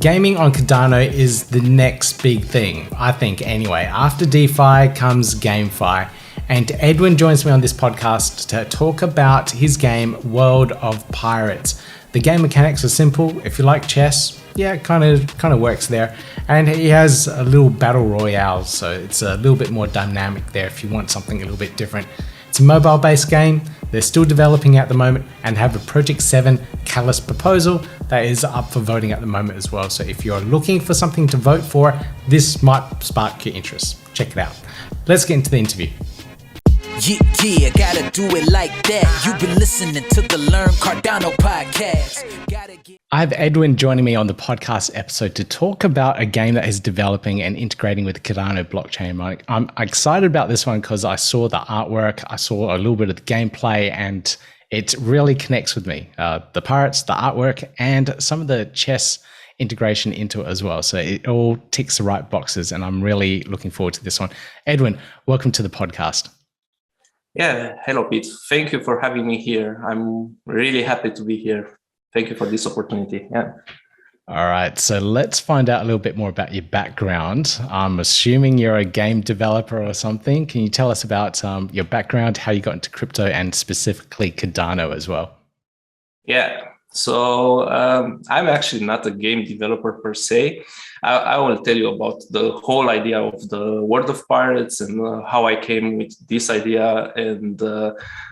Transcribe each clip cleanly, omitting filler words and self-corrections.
Gaming on Cardano is the next big thing, I think anyway. After DeFi comes GameFi. And Edwin joins me on this podcast to talk about his game, World of Pirates. The game mechanics are simple. If you like chess, yeah, it kind of works there. And he has a little battle royale, so it's a little bit more dynamic there if you want something a little bit different. It's a mobile-based game. They're still developing at the moment and have a Project 7 Catalyst proposal that is up for voting at the moment as well. So if you're looking for something to vote for, this might spark your interest. Check it out. Let's get into the interview. Yeah, gotta do it like that. You've been listening to the Learn Cardano podcast. I have Edwin joining me on the podcast episode to talk about a game that is developing and integrating with the Cardano blockchain. I'm excited about this one because I saw the artwork, I saw a little bit of the gameplay, and it really connects with me. The pirates, the artwork, and some of the chess integration into it as well. So it all ticks the right boxes, and I'm really looking forward to this one. Edwin, welcome to the podcast. Yeah, hello, Pete. Thank you for having me here. I'm really happy to be here. Thank you for this opportunity. Yeah. All right, so let's find out a little bit more about your background. I'm assuming you're a game developer or something. Can you tell us about your background, how you got into crypto, and specifically Cardano as well? Yeah, so I'm actually not a game developer per se. I will tell you about the whole idea of the World of Pirates and how I came with this idea and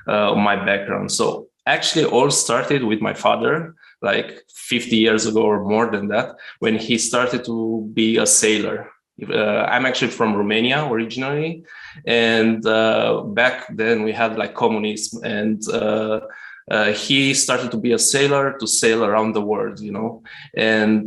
my background. So actually all started with my father, like 50 years ago or more than that, when he started to be a sailor. I'm actually from Romania originally. And back then we had like communism, and he started to be a sailor to sail around the world, you know. And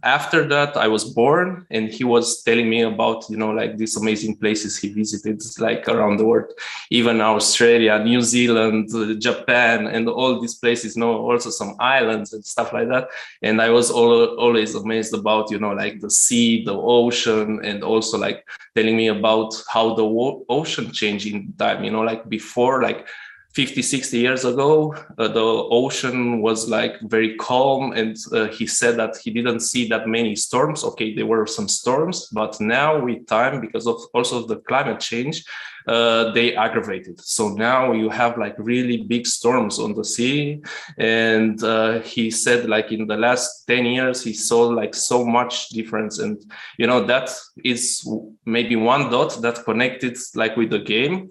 after that, I was born, and he was telling me about, you know, like these amazing places he visited, like around the world, even Australia, New Zealand, Japan, and all these places, you know, also some islands and stuff like that. And I was always amazed about, you know, like the sea, the ocean, and also like telling me about how the ocean changed in time, you know, like before, like 50, 60 years ago, the ocean was like very calm, and he said that he didn't see that many storms. Okay, there were some storms, but now with time, because of also the climate change, they aggravated. So now you have like really big storms on the sea. And he said like in the last 10 years, he saw like so much difference. And, you know, that is maybe one dot that connected like with the game.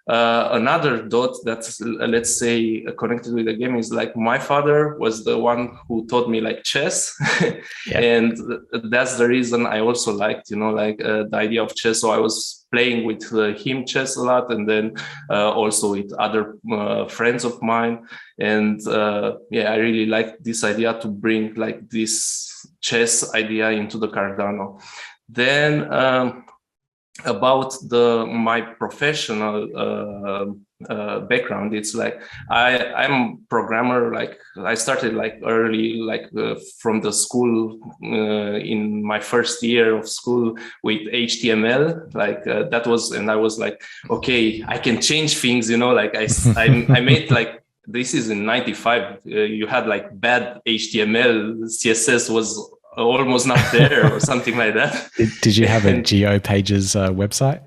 Another dot that's, let's say, connected with the game is like my father was the one who taught me like chess. Yeah. And that's the reason I also liked, you know, like the idea of chess. So I was playing with him chess a lot, and then also with other friends of mine. And yeah, I really like this idea to bring like this chess idea into the Cardano. Then about my professional background, it's like I'm a programmer. Like I started like early, like from the school in my first year of school with HTML. Like that was, and I was like, okay, I can change things, you know. Like I made like, this is in '95. You had like bad HTML, CSS was almost not there or something like that. Did you have a GeoPages website?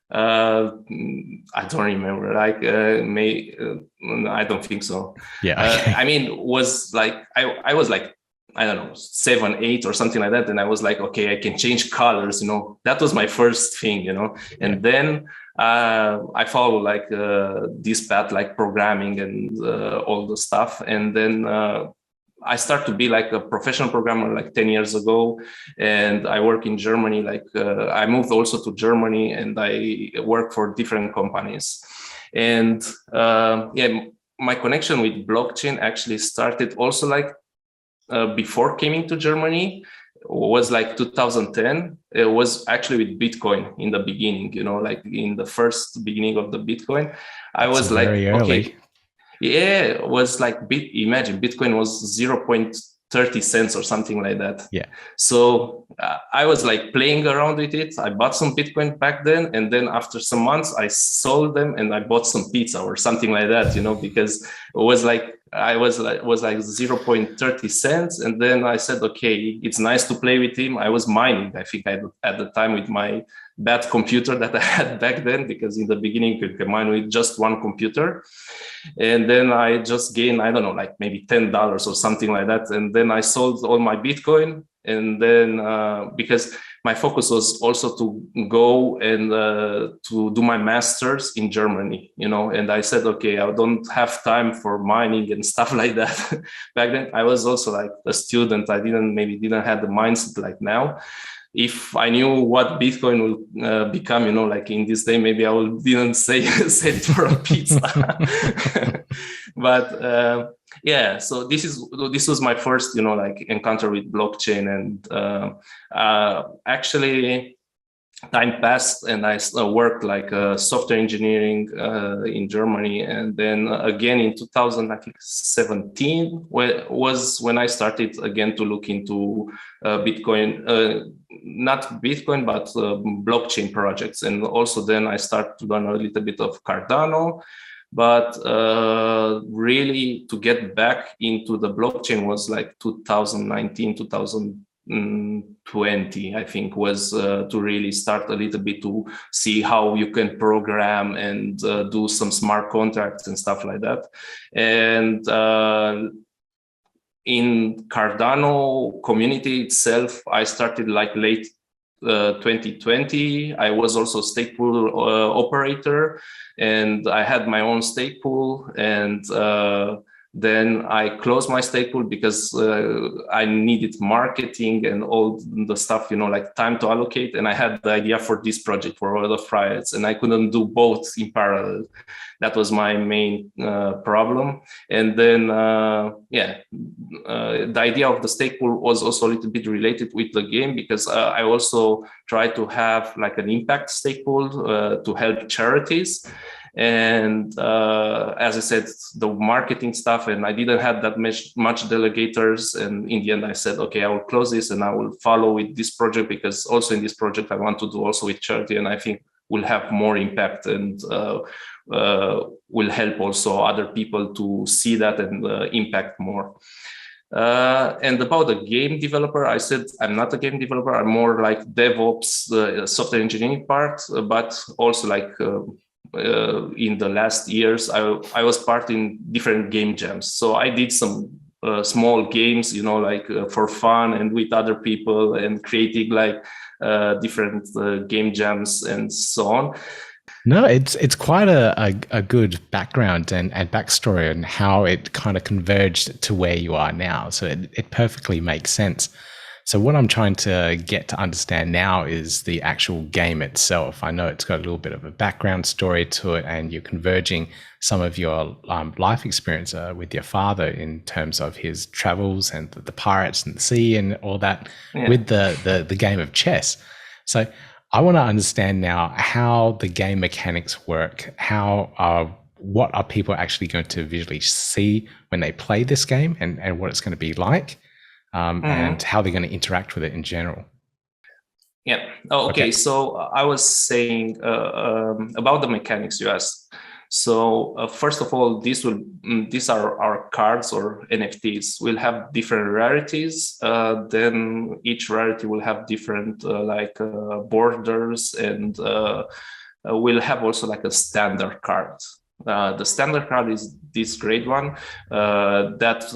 I don't remember. Like, I don't think so. Yeah. Okay. I mean, was like I was like, I don't know, 7, 8 or something like that, and I was like, okay, I can change colors. You know, that was my first thing. You know, and then I follow like this path, like programming and all the stuff, and then. I started to be like a professional programmer like 10 years ago, and I work in Germany. Like I moved also to Germany, and I work for different companies. And yeah, my connection with blockchain actually started also like before coming to Germany. Was like 2010. It was actually with Bitcoin in the beginning, you know, like in the first beginning of the Bitcoin. I was like, very early. Okay. Yeah, it was like, imagine Bitcoin was 0.30 cents or something like that. Yeah. So I was like playing around with it. I bought some Bitcoin back then. And then after some months, I sold them and I bought some pizza or something like that, you know, because it was like I was like 0.30 cents. And then I said, okay, it's nice to play with him. I was mining, I think, at the time with my bad computer that I had back then, because in the beginning you could mine with just one computer. And then I just gained, I don't know, like maybe $10 or something like that. And then I sold all my Bitcoin. And then because my focus was also to go and to do my master's in Germany, and I said, okay, I don't have time for mining and stuff like that. Back then, I was also like a student. I didn't have the mindset like now. If I knew what Bitcoin will become, like in this day, maybe I didn't sell it for a pizza. But yeah, so this was my first, like encounter with blockchain, and actually time passed, and I worked like software engineering in Germany, and then again in 2017 was when I started again to look into Bitcoin, not Bitcoin, but blockchain projects, and also then I started to learn a little bit of Cardano. But really to get back into the blockchain was like 2019, 2020, I think, was to really start a little bit to see how you can program and do some smart contracts and stuff like that. And in Cardano community itself, I started like late 2020. I was also stake pool operator, and I had my own stake pool, and then I closed my stake pool because I needed marketing and all the stuff, like time to allocate. And I had the idea for this project for World of Riots, and I couldn't do both in parallel. That was my main problem. And then, the idea of the stake pool was also a little bit related with the game, because I also tried to have like an impact stake pool to help charities. And as I said, the marketing stuff, and I didn't have that much delegators. And in the end, I said, okay, I will close this and I will follow with this project, because also in this project, I want to do also with charity, and I think will have more impact and will help also other people to see that and impact more. And about the game developer, I said I'm not a game developer. I'm more like DevOps, software engineering part, but also like in the last years, I was part in different game jams. So I did some small games, like for fun and with other people, and creating like different game jams and so on. No, it's quite a good background and backstory on how it kind of converged to where you are now. So it perfectly makes sense. So what I'm trying to get to understand now is the actual game itself. I know it's got a little bit of a background story to it, and you're converging some of your life experience with your father in terms of his travels and the pirates and the sea and all that, with the game of chess. So I want to understand now how the game mechanics work. What are people actually going to visually see when they play this game, and what it's going to be like? And how they're going to interact with it in general. Yeah. Oh, okay. So I was saying about the mechanics you asked. So first of all, these are our cards or NFTs. Will have different rarities. Then each rarity will have different borders, and we'll have also like a standard card. The standard card is this great one that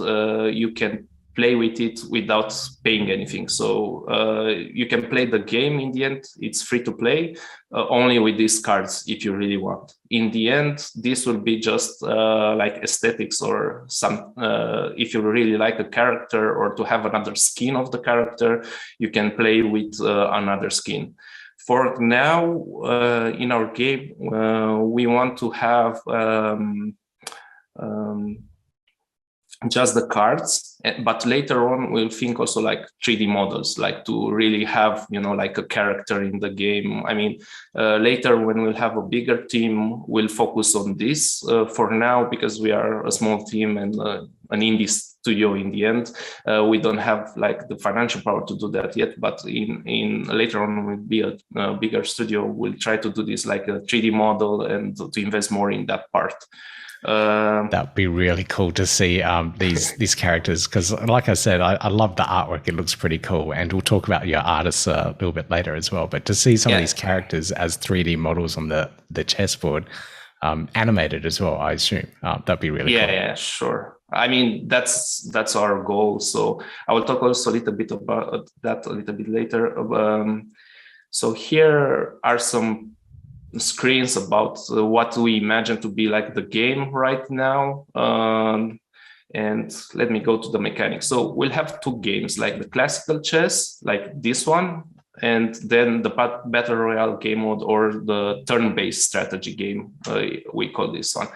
you can play with it without paying anything. So you can play the game in the end. It's free to play only with these cards if you really want. In the end, this will be just like aesthetics or some, if you really like a character or to have another skin of the character, you can play with another skin. For now, in our game, we want to have just the cards, but later on we'll think also like 3D models, like to really have, like a character in the game. I mean, later when we'll have a bigger team, we'll focus on this. For now, because we are a small team and an indie studio in the end, we don't have like the financial power to do that yet, but in later on we'll be a bigger studio. We'll try to do this like a 3D model and to invest more in that part. That'd be really cool to see these characters, because like I said, I love the artwork. It looks pretty cool, and we'll talk about your artists a little bit later as well. But to see some of these characters as 3D models on the chessboard, animated as well, I assume, that'd be really cool. Yeah, sure. I mean, that's our goal. So I will talk also a little bit about that a little bit later. So here are some screens about what we imagine to be like the game right now. And let me go to the mechanics. So we'll have two games, like the classical chess, like this one, and then the battle royale game mode, or the turn-based strategy game, we call this one.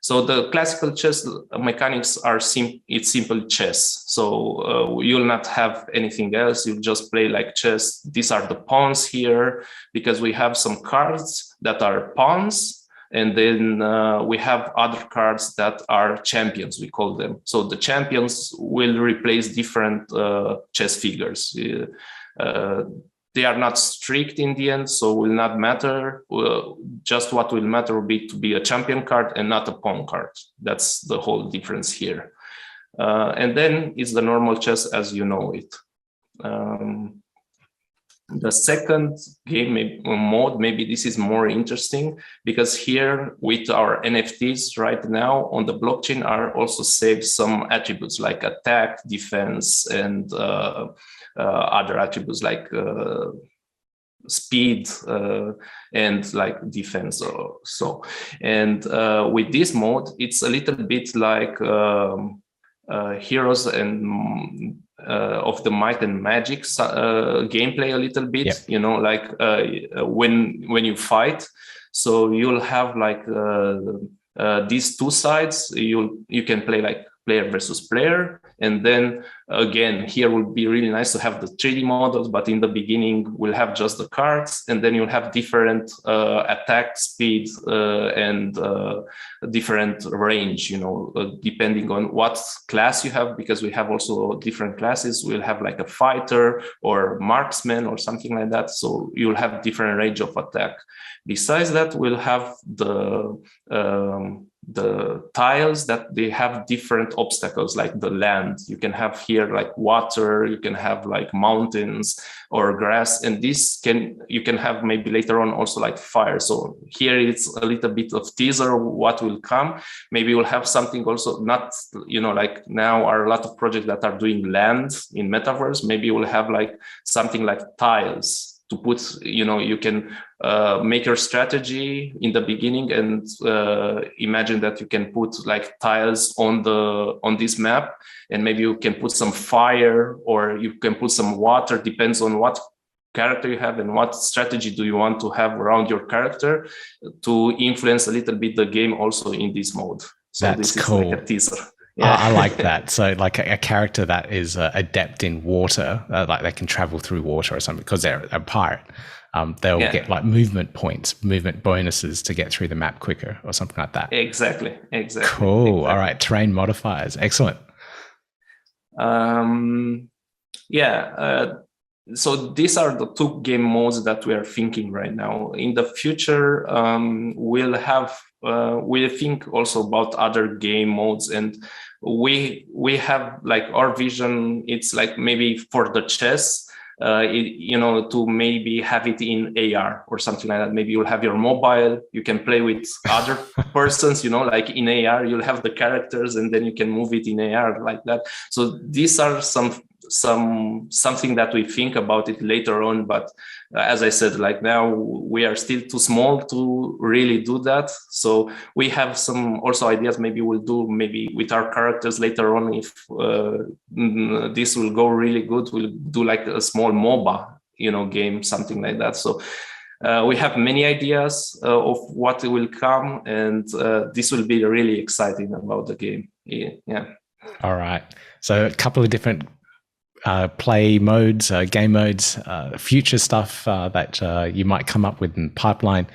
So the classical chess mechanics are it's simple chess. So you'll not have anything else. You just play like chess. These are the pawns here, because we have some cards that are pawns, and then we have other cards that are champions, we call them. So the champions will replace different chess figures. They are not strict in the end, so will not matter. Just what will matter will be to be a champion card and not a pawn card. That's the whole difference here. And then it's the normal chess as you know it. The second game mode, maybe this is more interesting, because here with our NFTs right now on the blockchain are also saved some attributes like attack, defense, and other attributes like speed and like defense or so. And with this mode, it's a little bit like Heroes and of the Might and Magic gameplay a little bit. Yep. You know, like when you fight, so you'll have like these two sides. You can play like player versus player, and then again here would be really nice to have the 3D models, but in the beginning we'll have just the cards, and then you'll have different attack speed and different range, you know, depending on what class you have, because we have also different classes. We'll have like a fighter or marksman or something like that, so you'll have different range of attack. Besides that, we'll have the tiles that they have different obstacles, like the land. You can have here like water, you can have like mountains or grass, and you can have maybe later on also like fire. So here it's a little bit of teaser of what will come. Maybe we'll have something also, not, you know, like now are a lot of projects that are doing land in metaverse. Maybe we'll have like something like tiles to put, you know, you can make your strategy in the beginning, and imagine that you can put like tiles on this map, and maybe you can put some fire or you can put some water, depends on what character you have and what strategy do you want to have around your character to influence a little bit the game also in this mode. So that's this cool. Is like a teaser. Yeah. I like that. So like a character that is adept in water, like they can travel through water or something because they're a pirate. They'll get like movement points, movement bonuses to get through the map quicker or something like that. Exactly. Cool. Exactly. All right. Terrain modifiers. Excellent. So these are the two game modes that we are thinking right now. In the future, we'll think also about other game modes, and we have like our vision. It's like maybe for the chess, to maybe have it in AR or something like that. Maybe you'll have your mobile, you can play with other persons, like in AR, you'll have the characters and then you can move it in AR like that. So these are something that we think about it later on, but as I said, like now we are still too small to really do that. So we have some also ideas. Maybe we'll do maybe with our characters later on, if this will go really good, we'll do like a small MOBA, game, something like that. So we have many ideas of what will come, and this will be really exciting about the game. Yeah. All right. So a couple of different play modes, game modes, future stuff that you might come up with in pipeline.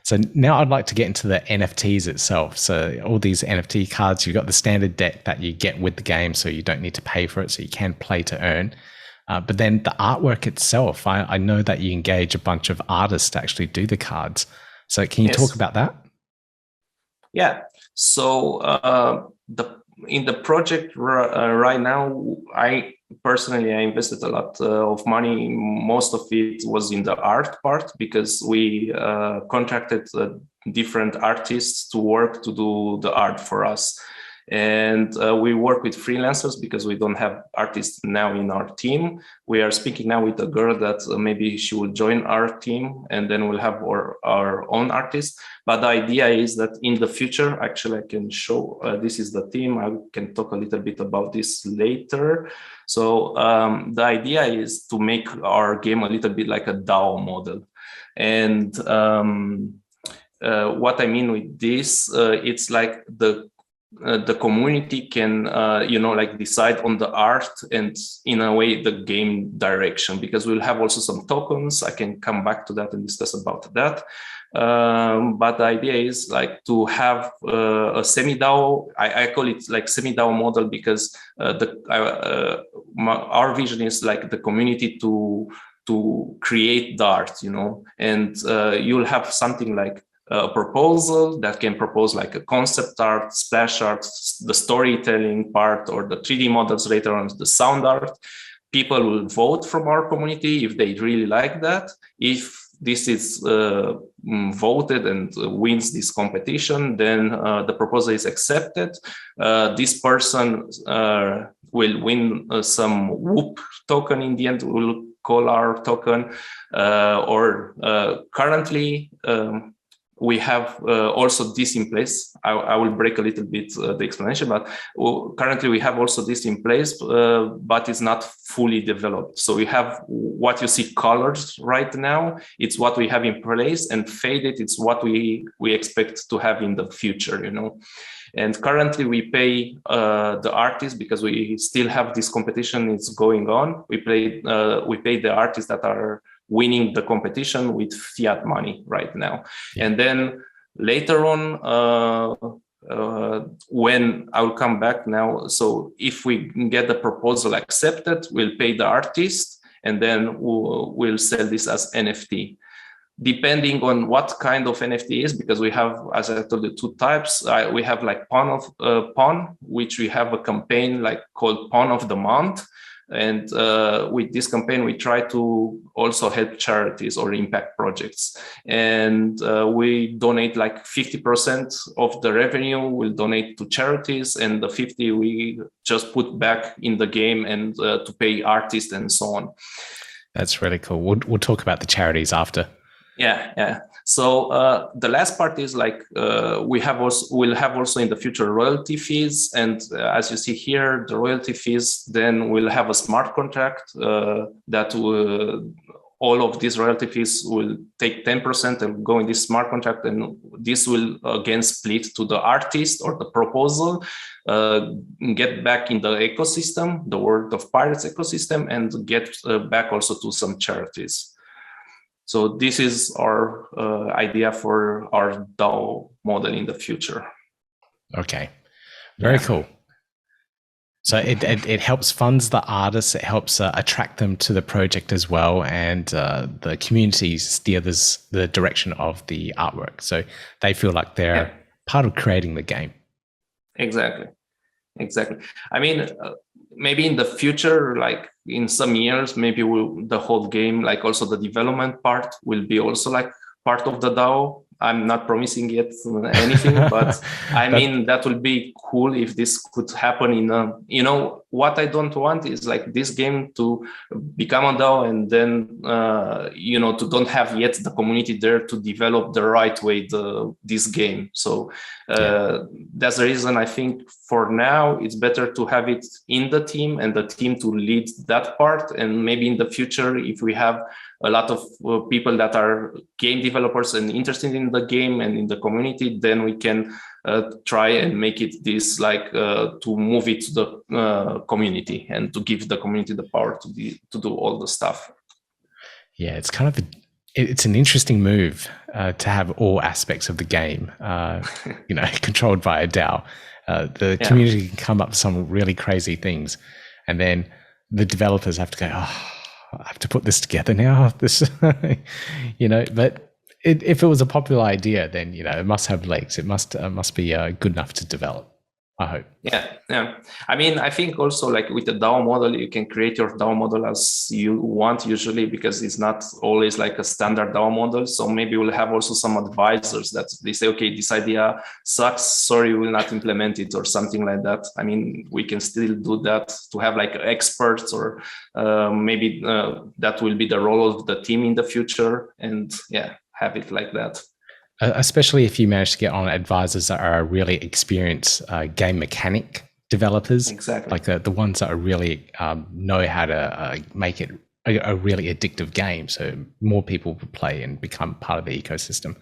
So now I'd like to get into the NFTs itself. So all these NFT cards, you've got the standard deck that you get with the game, so you don't need to pay for it, so you can play to earn. But then the artwork itself, I know that you engage a bunch of artists to actually do the cards. So can you talk about that? Yeah. So in the project right now, I personally invested a lot of money. Most of it was in the art part because we contracted different artists to work to do the art for us. And we work with freelancers because we don't have artists now in our team. We are speaking now with a girl that maybe she will join our team, and then we'll have our own artists. But the idea is that in the future, actually, I can show, this is the team. I can talk a little bit about this later. So the idea is to make our game a little bit like a DAO model. And what I mean with this, it's like the community can, like decide on the art and in a way the game direction, because we'll have also some tokens. I can come back to that and discuss about that. But the idea is like to have a semi-DAO. I call it like semi-DAO model because our vision is like the community to create the art, and you'll have something like a proposal that can propose like a concept art, splash art, the storytelling part, or the 3D models later on, the sound art. People will vote from our community if they really like that. If this is voted and wins this competition, then the proposal is accepted. This person will win some WHOOP token in the end. We'll call our token, or currently, we have also this in place. I will break a little bit the explanation, but currently we have also this in place, but it's not fully developed. So we have what you see colored right now. It's what we have in place, and faded, it's what we expect to have in the future, And currently we pay the artists because we still have this competition. It's going on. We pay the artists that are winning the competition with fiat money right now. Yeah. And then later on, when I will come back now, so if we get the proposal accepted, we'll pay the artist, and then we'll sell this as NFT. Depending on what kind of NFT is, because we have, as I told you, two types. We have like Pawn, which we have a campaign like called Pawn of the Month. And with this campaign, we try to also help charities or impact projects. And we donate like 50% of the revenue we'll donate to charities, and the 50 we just put back in the game and to pay artists and so on. That's really cool. We'll talk about the charities after. Yeah. So the last part is like we'll have also in the future royalty fees, and as you see here, the royalty fees. Then we'll have a smart contract that all of these royalty fees will take 10% and go in this smart contract, and this will again split to the artist or the proposal, get back in the ecosystem, the World of Pirates ecosystem, and get back also to some charities. So this is our idea for our DAO model in the future. Okay, very cool. So it helps funds the artists, it helps attract them to the project as well, and the community steer the direction of the artwork. So they feel like they're part of creating the game. Exactly. I mean, maybe in the future, like in some years, maybe the whole game, like also the development part, will be also like part of the DAO. I'm not promising yet anything, but I mean, that would be cool if this could happen what I don't want is like this game to become a DAO and then, to don't have yet the community there to develop the right way, this game. So that's the reason I think for now, it's better to have it in the team and the team to lead that part. And maybe in the future, if we have a lot of people that are game developers and interested in the game and in the community, then we can try and make it this like to move it to the community and to give the community the power to do all the stuff. Yeah, it's kind of it's an interesting move to have all aspects of the game, controlled by a DAO. The community can come up with some really crazy things, and then the developers have to go, I have to put this together now. But if it was a popular idea, then it must have legs. It must be good enough to develop, I hope. Yeah. I mean, I think also like with the DAO model, you can create your DAO model as you want usually, because it's not always like a standard DAO model. So maybe we'll have also some advisors that they say, okay, this idea sucks, sorry, we will not implement it, or something like that. I mean, we can still do that to have like experts, or maybe that will be the role of the team in the future, and have it like that. Especially if you manage to get on advisors that are really experienced game mechanic developers, exactly, like the ones that are really know how to make it a really addictive game, so more people will play and become part of the ecosystem.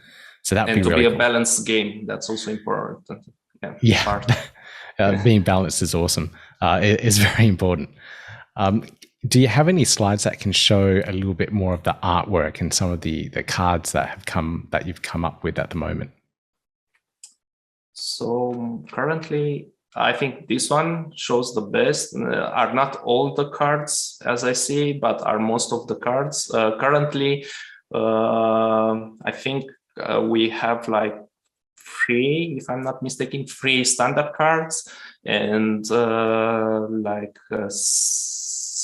So that would be really cool. a balanced game, that's also important. Being balanced is awesome. It is very important. Do you have any slides that can show a little bit more of the artwork and some of the cards that you've come up with at the moment? So currently, I think this one shows the best. Are not all the cards as I see, but are most of the cards. Currently, I think we have like 3, if I'm not mistaken, 3 standard cards, and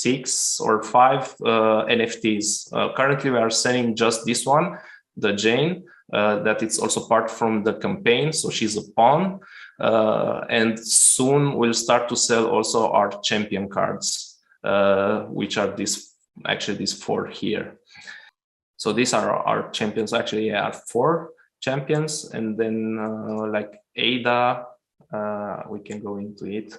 6 or 5 NFTs. Currently, we are selling just this one, the Jane, that it's also part from the campaign. So she's a pawn. And soon we'll start to sell also our champion cards, which are these 4 here. So these are our champions. Actually, are 4 champions. And then like Ada, we can go into it.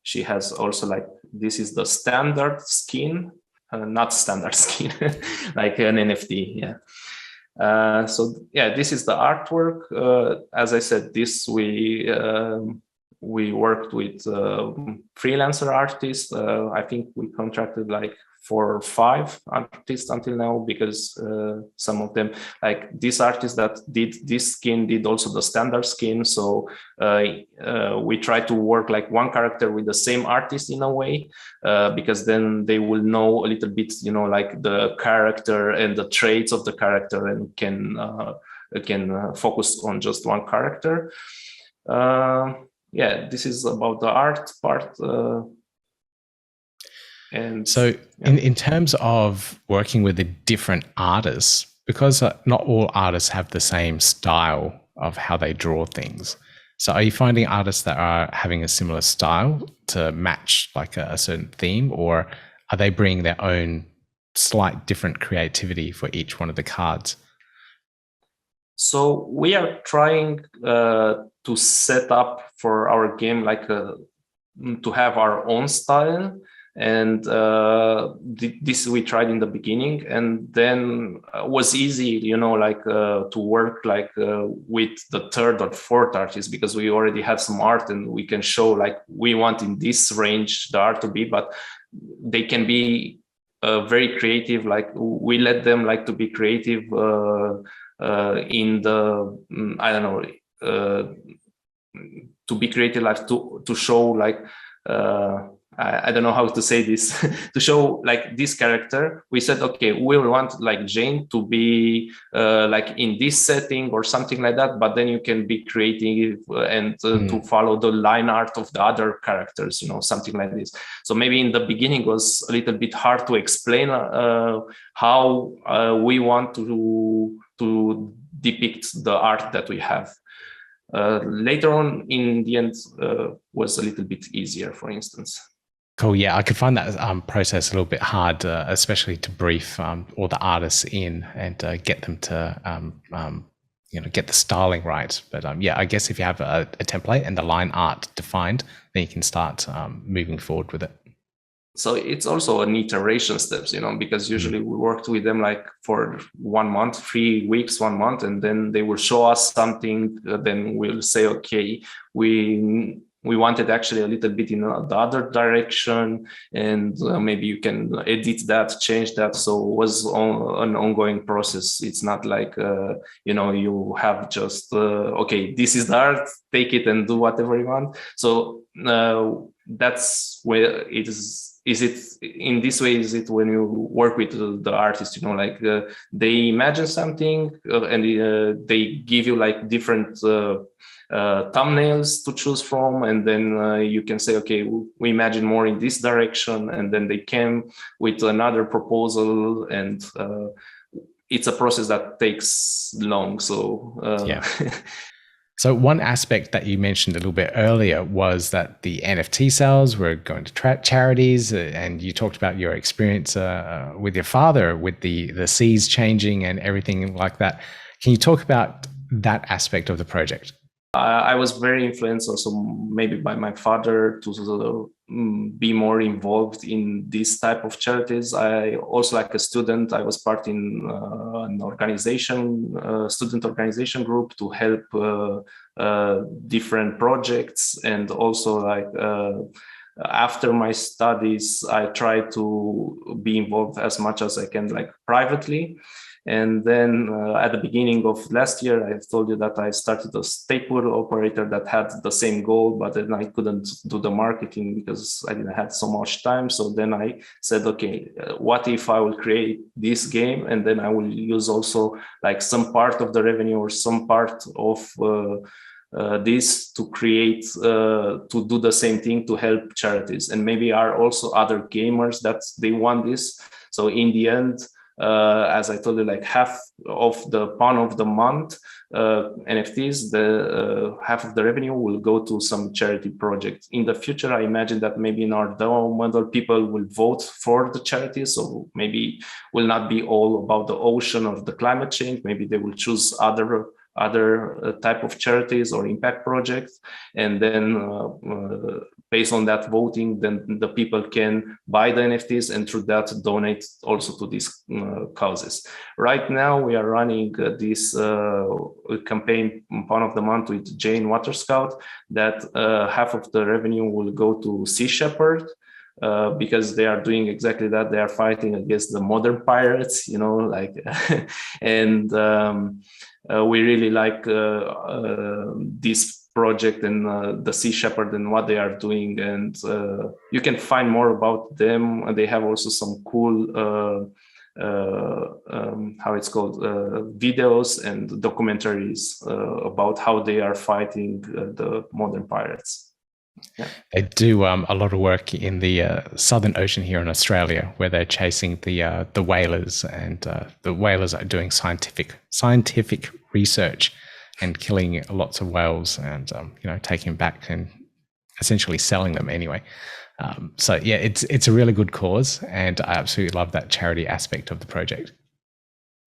She has also like, this is the standard skin, not standard skin, like an NFT. So this is the artwork. As I said, this we worked with freelancer artists. I think we contracted like 4 or 5 artists until now, because some of them, like this artist that did this skin, did also the standard skin. So we try to work like one character with the same artist in a way, because then they will know a little bit, like the character and the traits of the character, and can focus on just one character. This is about the art part. And so in terms of working with the different artists, because not all artists have the same style of how they draw things. So are you finding artists that are having a similar style to match like a certain theme, or are they bringing their own slight different creativity for each one of the cards? So we are trying to set up for our game like to have our own style. And this we tried in the beginning, and then was easy, to work like with the 3rd or 4th artist, because we already had some art, and we can show like we want in this range the art to be, but they can be very creative. Like we let them like to be creative in the to be creative, like to show like I don't know how to say this, to show like this character. We said, okay, we want like Jane to be like in this setting or something like that, but then you can be creative and to follow the line art of the other characters, something like this. So maybe in the beginning was a little bit hard to explain how we want to depict the art that we have. Later on, in the end, was a little bit easier, for instance. Cool. Yeah, I could find that process a little bit hard, especially to brief all the artists in and get them to, get the styling right. But I guess if you have a template and the line art defined, then you can start moving forward with it. So it's also an iteration steps, because usually we worked with them like for 1 month, 3 weeks, 1 month, and then they will show us something. Then we'll say, okay, we wanted actually a little bit in the other direction, and maybe you can edit that, change that. So it was an ongoing process. It's not like, you have just, okay, this is the art, take it and do whatever you want. So that's where it is is it in this way? Is it when you work with the artist, like they imagine something and they give you like different thumbnails to choose from, and then you can say, okay, we imagine more in this direction, and then they came with another proposal, and it's a process that takes long. So yeah. So one aspect that you mentioned a little bit earlier was that the NFT sales were going to charities, and you talked about your experience with your father, with the seas changing and everything like that. Can you talk about that aspect of the project? I was very influenced also maybe by my father to be more involved in this type of charities. I also, like a student, I was part in an organization, student organization group to help different projects. And also like after my studies, I try to be involved as much as I can, like privately. And then at the beginning of last year, I told you that I started a staple operator that had the same goal, but then I couldn't do the marketing because I didn't have so much time. So then I said, okay, what if I will create this game, and then I will use also like some part of the revenue or some part of this to create, to do the same thing, to help charities. And maybe are also other gamers that they want this. So in the end, as I told you, like half of the fund of the month NFTs, the half of the revenue will go to some charity project. In the future, I imagine that maybe in our DAO model, people will vote for the charities. So maybe will not be all about the ocean or the climate change. Maybe they will choose other type of charities or impact projects, and then based on that voting, then the people can buy the NFTs and through that donate also to these causes. Right now we are running this campaign Pound of the Month with Jane Water Scout, that half of the revenue will go to Sea Shepherd, because they are doing exactly that. They are fighting against the modern pirates, like and we really like this project and the Sea Shepherd and what they are doing, and you can find more about them. They have also some cool how it's called, videos and documentaries about how they are fighting the modern pirates. Yeah. They do a lot of work in the Southern Ocean here in Australia, where they're chasing the whalers, and the whalers are doing scientific research and killing lots of whales, and taking them back and essentially selling them anyway. So yeah, it's a really good cause, and I absolutely love that charity aspect of the project.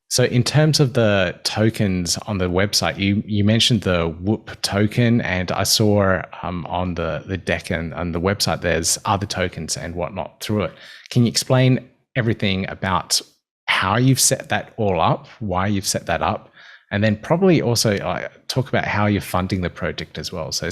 So in terms of the tokens on the website, you mentioned the Whoop token, and I saw on the deck and on the website there's other tokens and whatnot through it. Can you explain everything about how you've set that all up, why you've set that up, and then probably also talk about how you're funding the project as well. So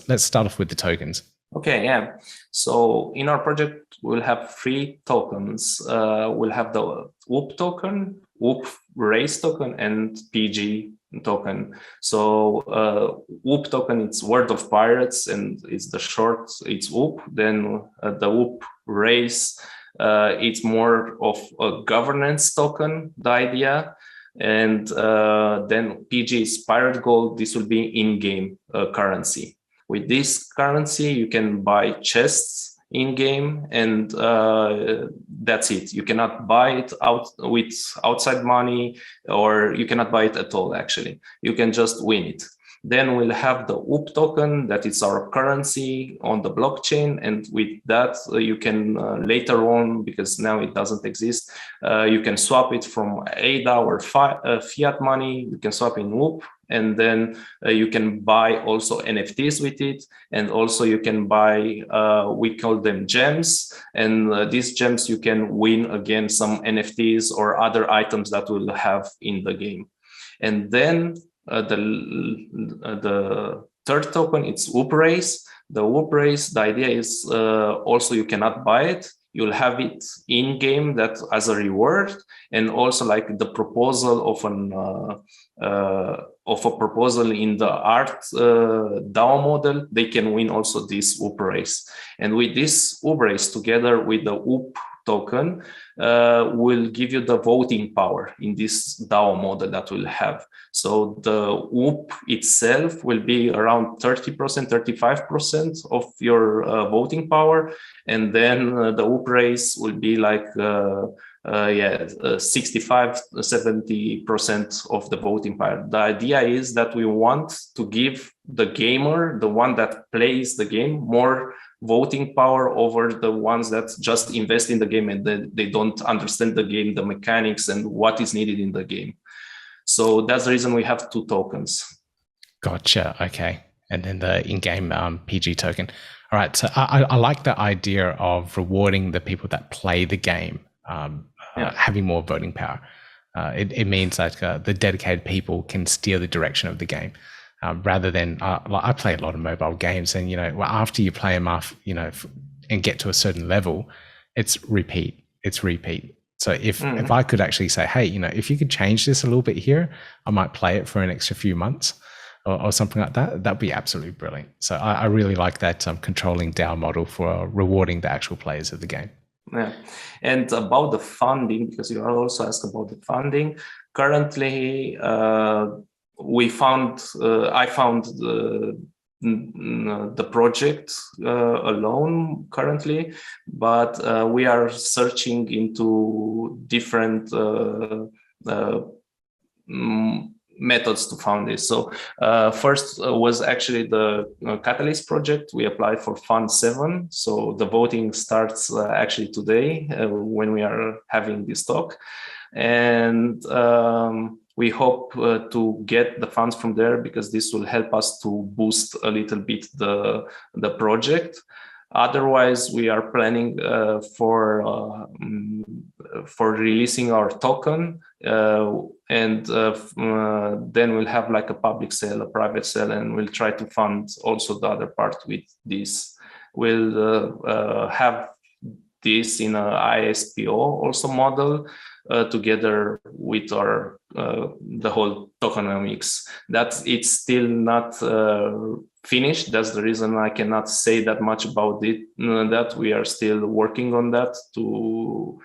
let's start off with the tokens. Okay, yeah. So in our project, we'll have 3 tokens. We'll have the Whoop token, Whoop race token, and PG token. So Whoop token, it's Word of Pirates, and it's the short, it's Whoop. Then the Whoop race, it's more of a governance token, the idea. And then PG is Pirate Gold. This will be in-game currency. With this currency, you can buy chests in-game, and that's it. You cannot buy it with outside money, or you cannot buy it at all, actually. You can just win it. Then we'll have the Whoop token, that is our currency on the blockchain. And with that, you can later on, because now it doesn't exist, you can swap it from ADA or fiat money. You can swap in Whoop. And then you can buy also NFTs with it. And also you can buy, we call them gems. And these gems, you can win again some NFTs or other items that we'll have in the game. And then the third token, it's Whoop Race. The Whoop Race, the idea is also you cannot buy it. you'll have it in game that as a reward, and also like the proposal of a proposal in the art DAO model, they can win also this OOP race. And with this OOP race together with the OOP token will give you the voting power in this DAO model that we'll have. So the OOP itself will be around 30%, 35% of your voting power. And then the OOP race will be like 65, 70% of the voting power. The idea is that we want to give the gamer, the one that plays the game, more voting power over the ones that just invest in the game and they don't understand the game, the mechanics, and what is needed in the game. So that's the reason we have 2 tokens. Gotcha. Okay. And then the in-game PG token. All right. So I like the idea of rewarding the people that play the game, having more voting power. It means that the dedicated people can steer the direction of the game. Rather than I play a lot of mobile games, and after you play them off, and get to a certain level, it's repeat. So if I could actually say, hey, if you could change this a little bit here, I might play it for an extra few months or something like that. That'd be absolutely brilliant. So I really like that controlling DAO model for rewarding the actual players of the game. Yeah, and about the funding, because you also asked about the funding. Currently, I found the project alone currently, but we are searching into different methods to fund this. So first was actually the Catalyst project. We applied for Fund 7. So the voting starts actually today when we are having this talk. And we hope to get the funds from there, because this will help us to boost a little bit the project. Otherwise, we are planning for releasing our token, and then we'll have like a public sale, a private sale, and we'll try to fund also the other part with this. We'll have this in a ISPO also model together with our the whole tokenomics. That it's still not finished. That's the reason I cannot say that much about it. That we are still working on that to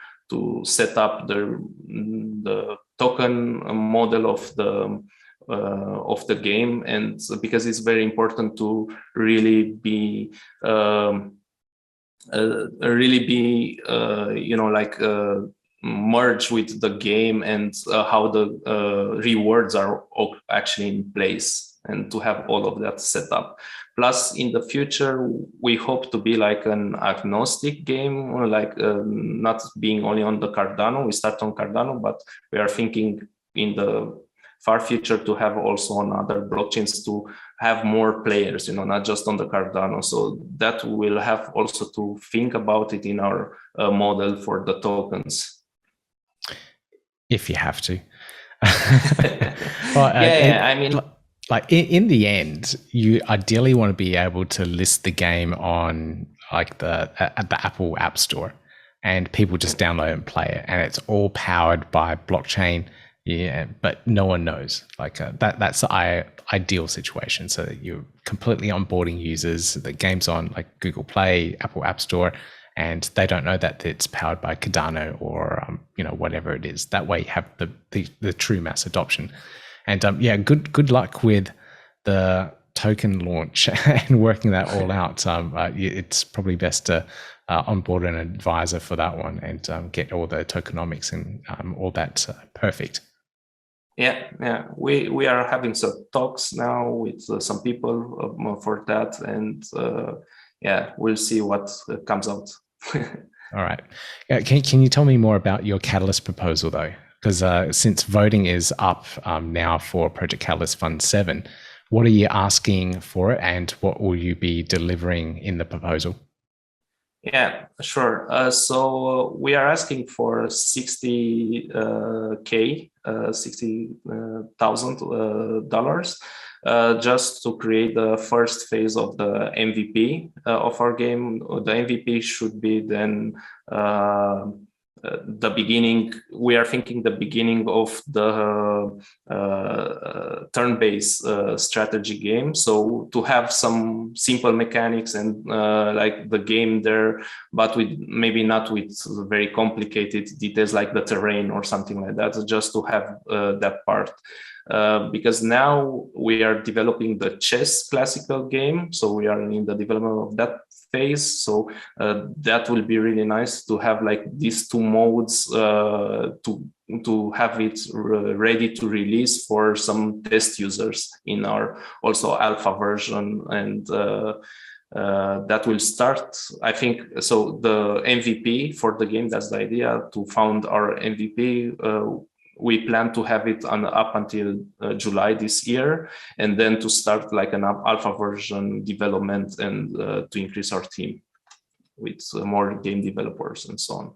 set up the token model of the game, and because it's very important to really be merge with the game, and how the rewards are actually in place, and to have all of that set up. Plus, in the future, we hope to be like an agnostic game, or like not being only on the Cardano. We start on Cardano, but we are thinking in the far future to have also on other blockchains, to have more players, not just on the Cardano. So that we'll have also to think about it in our model for the tokens. If you have to. Well, I mean, like in the end, you ideally want to be able to list the game on like the Apple App Store, and people just download and play it, and it's all powered by blockchain. Yeah, but no one knows. Like that's the ideal situation. So that you're completely onboarding users. The game's on like Google Play, Apple App Store, and they don't know that it's powered by Cardano or whatever it is. That way you have the true mass adoption. And good luck with the token launch and working that all out. It's probably best to onboard an advisor for that one, and get all the tokenomics and all that perfect. Yeah. We are having some talks now with some people for that, and we'll see what comes out. All right. Can you tell me more about your Catalyst proposal, though? Because since voting is up now for Project Catalyst Fund 7, what are you asking for it, and what will you be delivering in the proposal? Yeah, sure. So we are asking for $60,000 just to create the first phase of the MVP of our game. The MVP should be then the beginning. We are thinking the beginning of the turn-based strategy game. So to have some simple mechanics and like the game there, but with maybe not with very complicated details like the terrain or something like that, just to have that part. Because now we are developing the chess classical game. So we are in the development of that phase. So that will be really nice to have like these two modes to have it ready to release for some test users in our also alpha version. And that will start, I think. So the MVP for the game, that's the idea, to found our MVP. We plan to have it up until July this year, and then to start like an alpha version development and to increase our team with more game developers and so on.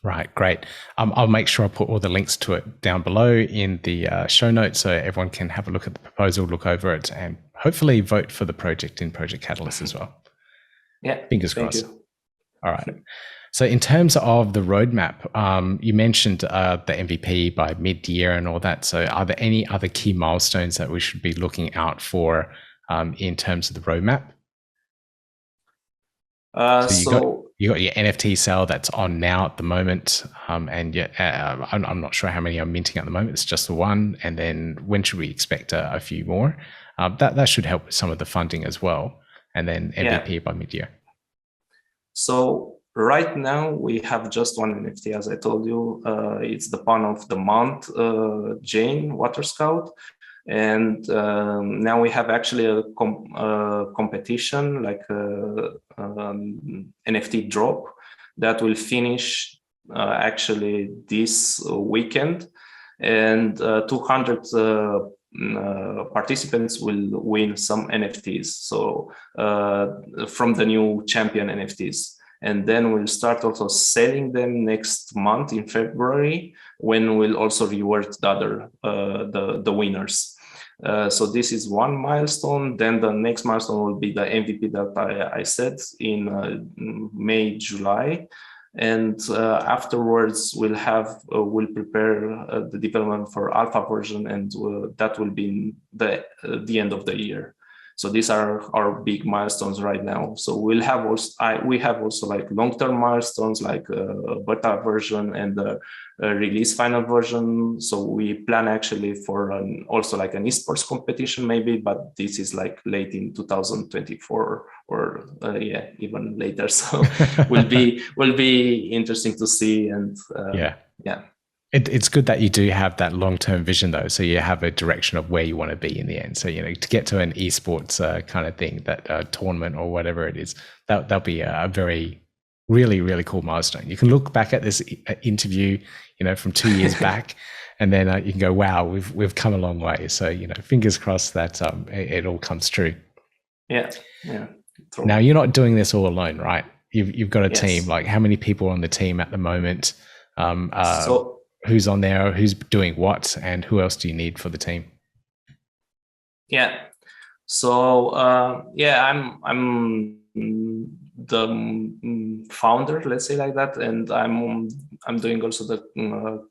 Right, great. I'll make sure I put all the links to it down below in the show notes so everyone can have a look at the proposal, look over it, and hopefully vote for the project in Project Catalyst as well. Yeah, fingers crossed. All right. So in terms of the roadmap, you mentioned the MVP by mid-year and all that. So are there any other key milestones that we should be looking out for in terms of the roadmap? So you got your NFT sale that's on now at the moment, and yet I'm not sure how many are minting at the moment. It's just the one. And then when should we expect a few more? That should help with some of the funding as well. And then MVP by mid-year. So right now we have just one NFT, as I told you. It's the Pawn of the Month, Jane Water Scout. And now we have actually a competition, like NFT drop that will finish actually this weekend. And 200 participants will win some NFTs. So from the new champion NFTs. And then we'll start also selling them next month in February, when we'll also reward the other, the winners. So this is one milestone. Then the next milestone will be the MVP that I said in May, July. And afterwards we'll prepare the development for alpha version, and that will be the end of the year. So these are our big milestones right now. So we have also like long-term milestones, like beta version and the release final version. So we plan actually for also like an esports competition maybe, but this is like late in 2024 or even later. So will be interesting to see. And yeah. It's good that you do have that long-term vision, though. So you have a direction of where you want to be in the end. So, to get to an esports kind of thing, that tournament or whatever it is, that'll be a very, really, really cool milestone. You can look back at this interview, from 2 years back, and then you can go, wow, we've come a long way. So, fingers crossed that it all comes true. Yeah. Totally. Now, you're not doing this all alone, right? You've got a team. Like, how many people are on the team at the moment? Who's on there, who's doing what, and who else do you need for the team? So I'm the founder, let's say like that, and I'm doing also the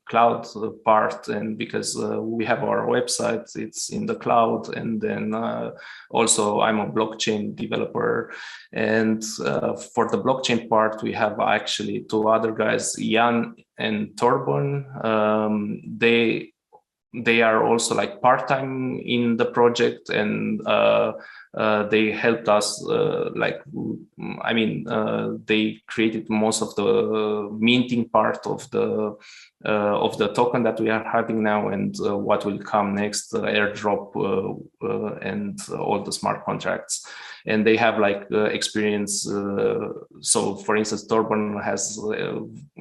cloud part, and because we have our website, it's in the cloud, and then also I'm a blockchain developer, and for the blockchain part we have actually two other guys, Jan and Torborn. They are also like part-time in the project, and they helped us. They created most of the minting part of the token that we are having now, and what will come next, airdrop and all the smart contracts. And they have like experience. So, for instance, Torborn has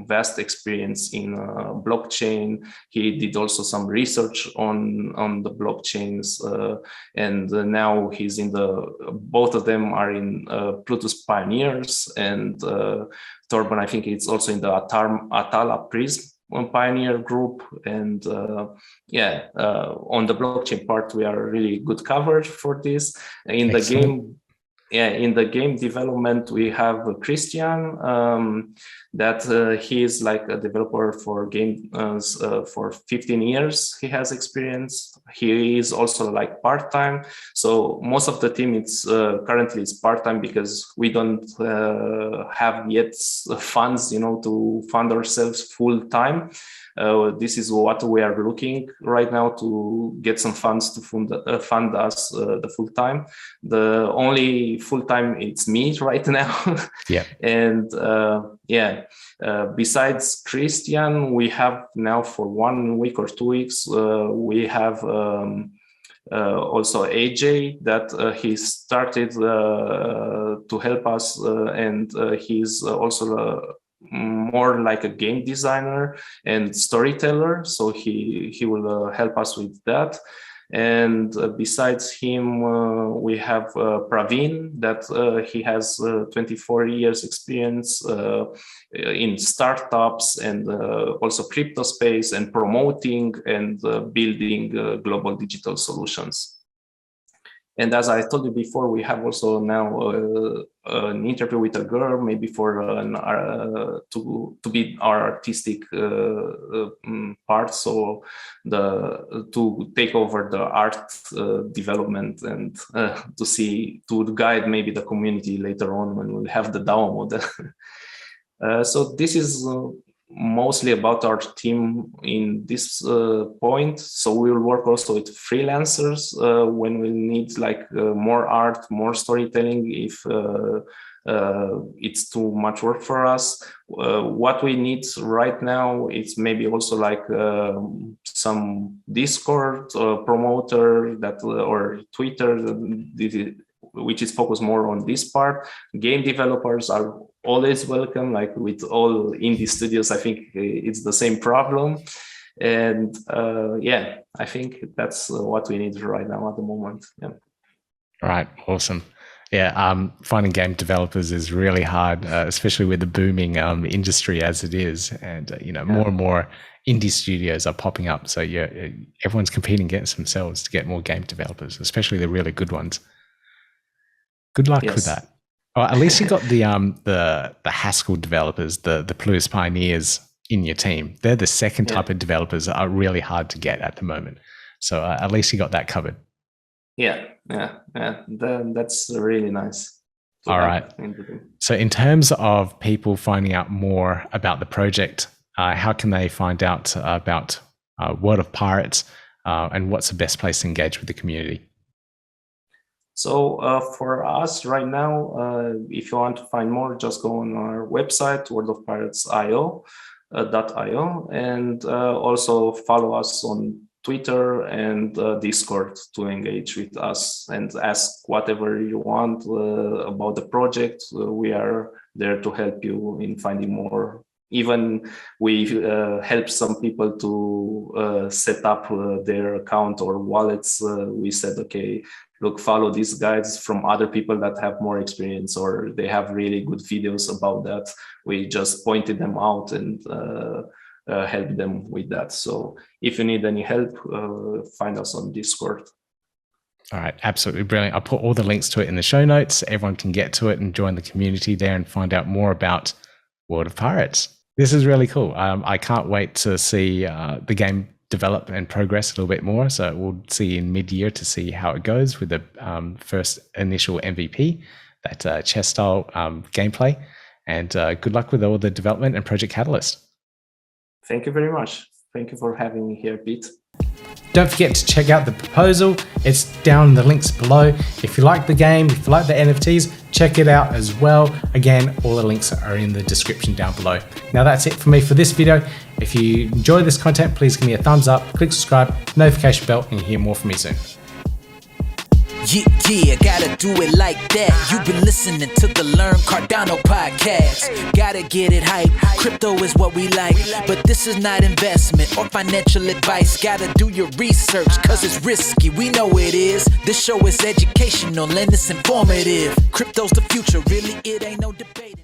vast experience in blockchain. He did also some research on the blockchains, and now he's in both of them are in Plutus Pioneers, and Torborn, I think it's also in the Atala Prism pioneer group, and on the blockchain part, we are really good covered for this. In Excellent. in the game development, we have Christian, that he is like a developer for game for 15 years. He has experience. He is also like part-time. So most of the team, it's currently is part-time because we don't have yet funds, to fund ourselves full-time. This is what we are looking right now, to get some funds to fund us the full time. The only full time it's me right now. Yeah. And besides Christian, we have now for 1 week or 2 weeks, we have also AJ that he started to help us, and he's also more like a game designer and storyteller, so he will help us with that. And besides him, we have Praveen, that he has 24 years experience in startups and also crypto space, and promoting and building global digital solutions. And as I told you before, we have also now an interview with a girl, maybe for to be our artistic part, so to take over the art development, and to guide maybe the community later on when we have the DAO model. So this is mostly about our team in this point. So we will work also with freelancers when we need like more art, more storytelling, if it's too much work for us. What we need right now is maybe also like some Discord promoter that or Twitter, which is focused more on this part. Game developers are always welcome, like with all indie studios. I think it's the same problem. And I think that's what we need right now at the moment. Yeah. Right. Awesome. Yeah. Finding game developers is really hard, especially with the booming industry as it is. And, more and more indie studios are popping up. So everyone's competing against themselves to get more game developers, especially the really good ones. Good luck with that. Oh, at least you got the Haskell developers, the Plus pioneers in your team. They're the second type of developers that are really hard to get at the moment. So at least you got that covered. That's really nice. All right. So in terms of people finding out more about the project, how can they find out about World of Pirates, and what's the best place to engage with the community? So for us right now, if you want to find more, just go on our website, worldofpirates.io, and also follow us on Twitter and Discord to engage with us and ask whatever you want about the project. We are there to help you in finding more. Even we help some people to set up their account or wallets. We said, okay, look, follow these guides from other people that have more experience, or they have really good videos about that. We just pointed them out and help them with that. So if you need any help, find us on Discord. All right, absolutely brilliant. I'll put all the links to it in the show notes. Everyone can get to it and join the community there and find out more about World of Pirates. This is really cool. I can't wait to see the game develop and progress a little bit more. So we'll see in mid-year to see how it goes with the first initial MVP, that chess style gameplay. And good luck with all the development and Project Catalyst. Thank you very much. Thank you for having me here, Pete. Don't forget to check out the proposal. It's down in the links below. If you like the game, if you like the NFTs, check it out as well. Again, all the links are in the description down below. Now that's it for me for this video. If you enjoy this content, please give me a thumbs up, click subscribe, notification bell, and you'll hear more from me soon. Yeah, gotta do it like that. You've been listening to the Learn Cardano podcast. Gotta get it hype. Crypto is what we like, but this is not investment or financial advice. Gotta do your research, cause it's risky. We know it is. This show is educational and it's informative. Crypto's the future, really, it ain't no debating.